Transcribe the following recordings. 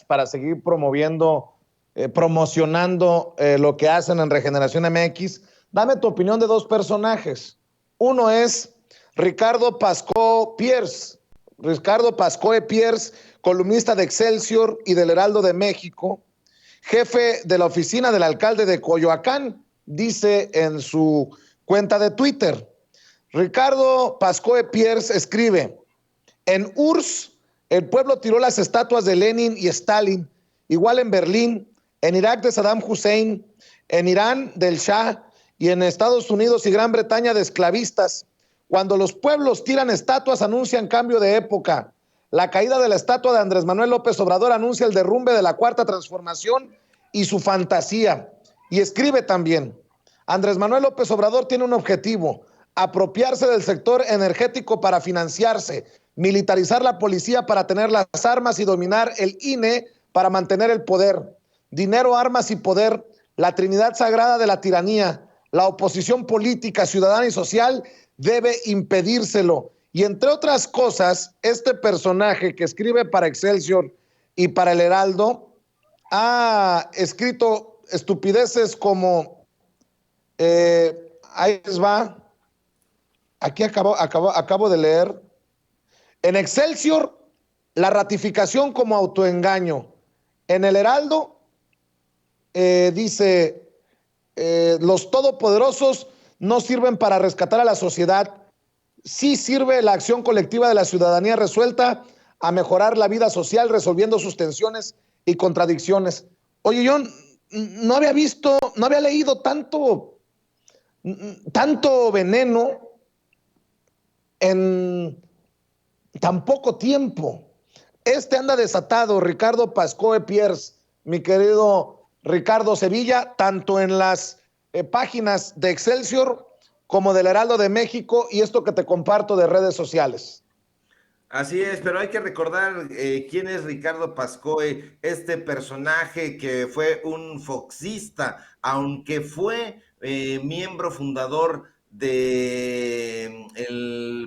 para seguir promocionando lo que hacen en Regeneración MX. Dame tu opinión de dos personajes. Uno es Ricardo Pascoe Pierce, columnista de Excelsior y del Heraldo de México, jefe de la oficina del alcalde de Coyoacán, dice en su cuenta de Twitter. Ricardo Pascoe Pierce escribe: en URSS, el pueblo tiró las estatuas de Lenin y Stalin, igual en Berlín, en Irak de Saddam Hussein, en Irán del Shah y en Estados Unidos y Gran Bretaña de esclavistas. Cuando los pueblos tiran estatuas, anuncian cambio de época. La caída de la estatua de Andrés Manuel López Obrador anuncia el derrumbe de la Cuarta Transformación y su fantasía. Y escribe también: Andrés Manuel López Obrador tiene un objetivo: apropiarse del sector energético para financiarse, militarizar la policía para tener las armas y dominar el INE para mantener el poder. Dinero, armas y poder, la trinidad sagrada de la tiranía. La oposición política, ciudadana y social debe impedírselo. Y entre otras cosas, este personaje que escribe para Excelsior y para el Heraldo ha escrito estupideces como ahí les va. Aquí acabo de leer. En Excelsior, la ratificación como autoengaño. En el Heraldo, dice, los todopoderosos no sirven para rescatar a la sociedad. Sí sirve la acción colectiva de la ciudadanía resuelta a mejorar la vida social, resolviendo sus tensiones y contradicciones. Oye, yo no había leído tanto veneno en tan poco tiempo. Este anda desatado, Ricardo Pascoe Pierce, mi querido Ricardo Sevilla, tanto en las páginas de Excelsior como del Heraldo de México y esto que te comparto de redes sociales. Así es, pero hay que recordar quién es Ricardo Pascoe, este personaje que fue un foxista, aunque fue miembro fundador del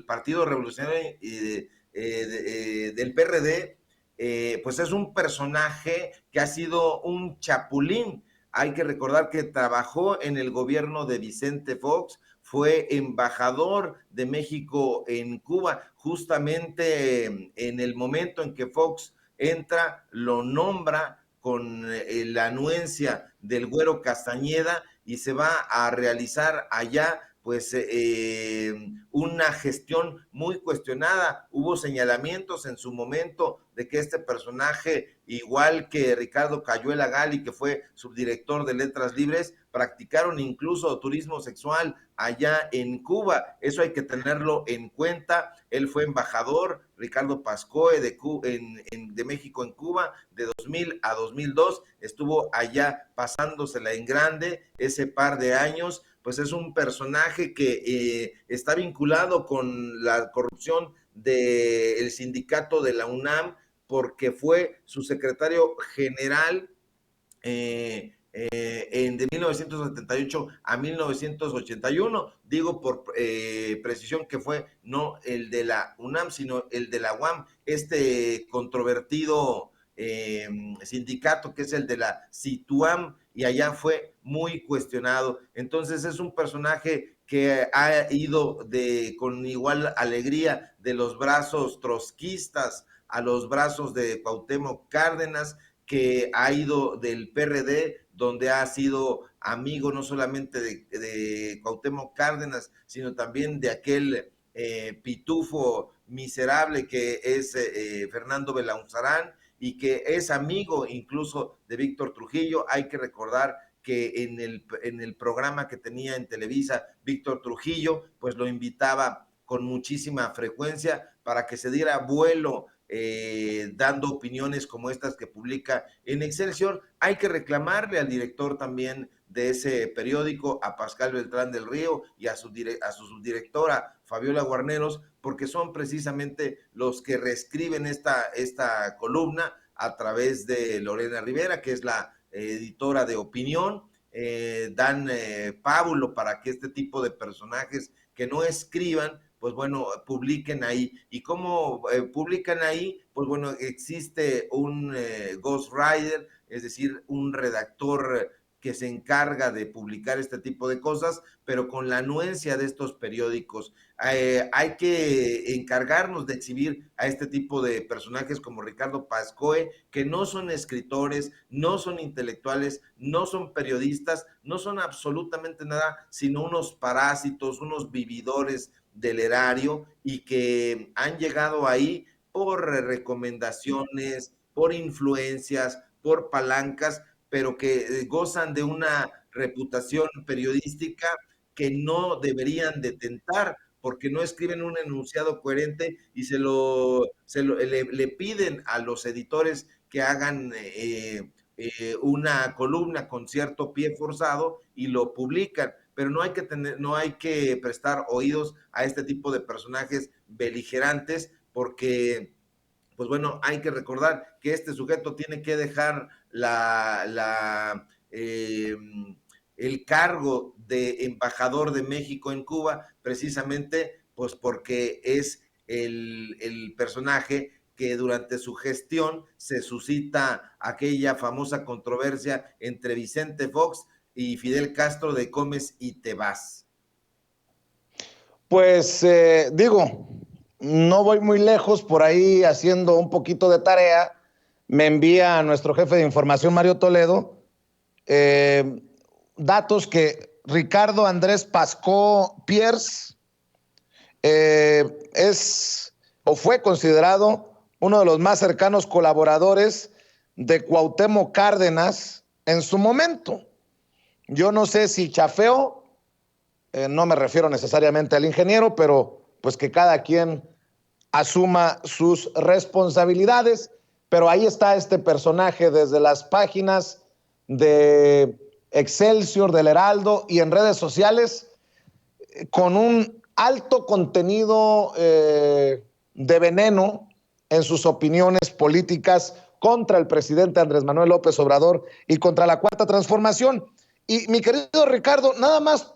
Partido Revolucionario del PRD, pues es un personaje que ha sido un chapulín. Hay que recordar que trabajó en el gobierno de Vicente Fox, fue embajador de México en Cuba, justamente en el momento en que Fox entra, lo nombra con la anuencia del Güero Castañeda y se va a realizar allá pues una gestión muy cuestionada. Hubo señalamientos en su momento de que este personaje, igual que Ricardo Cayuela Gali, que fue subdirector de Letras Libres, practicaron incluso turismo sexual allá en Cuba. Eso hay que tenerlo en cuenta. Él fue embajador, Ricardo Pascoe, de México en Cuba, de 2000 a 2002. Estuvo allá pasándosela en grande ese par de años. Pues es un personaje que está vinculado con la corrupción del sindicato de la UNAM, porque fue su secretario general de 1978 a 1981, digo por precisión que fue no el de la UNAM, sino el de la UAM, este controvertido sindicato que es el de la CITUAM, y allá fue muy cuestionado. Entonces es un personaje que ha ido con igual alegría de los brazos trotskistas a los brazos de Cuauhtémoc Cárdenas, que ha ido del PRD, donde ha sido amigo no solamente de Cuauhtémoc Cárdenas, sino también de aquel pitufo miserable que es Fernando Belauzarán, y que es amigo incluso de Víctor Trujillo. Hay que recordar que en el programa que tenía en Televisa, Víctor Trujillo, pues lo invitaba con muchísima frecuencia para que se diera vuelo dando opiniones como estas que publica en Excelsior. Hay que reclamarle al director también de ese periódico, a Pascal Beltrán del Río, y a su subdirectora Fabiola Guarneros, porque son precisamente los que reescriben esta columna a través de Lorena Rivera, que es la editora de opinión. Dan pábulo para que este tipo de personajes que no escriban, pues bueno, publiquen ahí. ¿Y cómo publican ahí? Pues bueno, existe un ghostwriter, es decir, un redactor que se encarga de publicar este tipo de cosas, pero con la anuencia de estos periódicos. Hay que encargarnos de exhibir a este tipo de personajes como Ricardo Pascoe, que no son escritores, no son intelectuales, no son periodistas, no son absolutamente nada, sino unos parásitos, unos vividores del erario, y que han llegado ahí por recomendaciones, por influencias, por palancas, pero que gozan de una reputación periodística que no deberían de tentar, porque no escriben un enunciado coherente y le piden a los editores que hagan una columna con cierto pie forzado y lo publican, pero no hay que prestar oídos a este tipo de personajes beligerantes, porque pues bueno, hay que recordar que este sujeto tiene que dejar el cargo de embajador de México en Cuba, precisamente pues porque es el personaje que durante su gestión se suscita aquella famosa controversia entre Vicente Fox y Fidel Castro de comes y te vas. Pues digo, no voy muy lejos, por ahí haciendo un poquito de tarea, me envía a nuestro jefe de información, Mario Toledo, datos que Ricardo Andrés Pascó Pierce es o fue considerado uno de los más cercanos colaboradores de Cuauhtémoc Cárdenas en su momento. Yo no sé si chafeó, no me refiero necesariamente al ingeniero, pero pues que cada quien asuma sus responsabilidades. Pero ahí está este personaje desde las páginas de Excelsior, del Heraldo y en redes sociales, con un alto contenido de veneno en sus opiniones políticas contra el presidente Andrés Manuel López Obrador y contra la Cuarta Transformación. Y mi querido Ricardo, nada más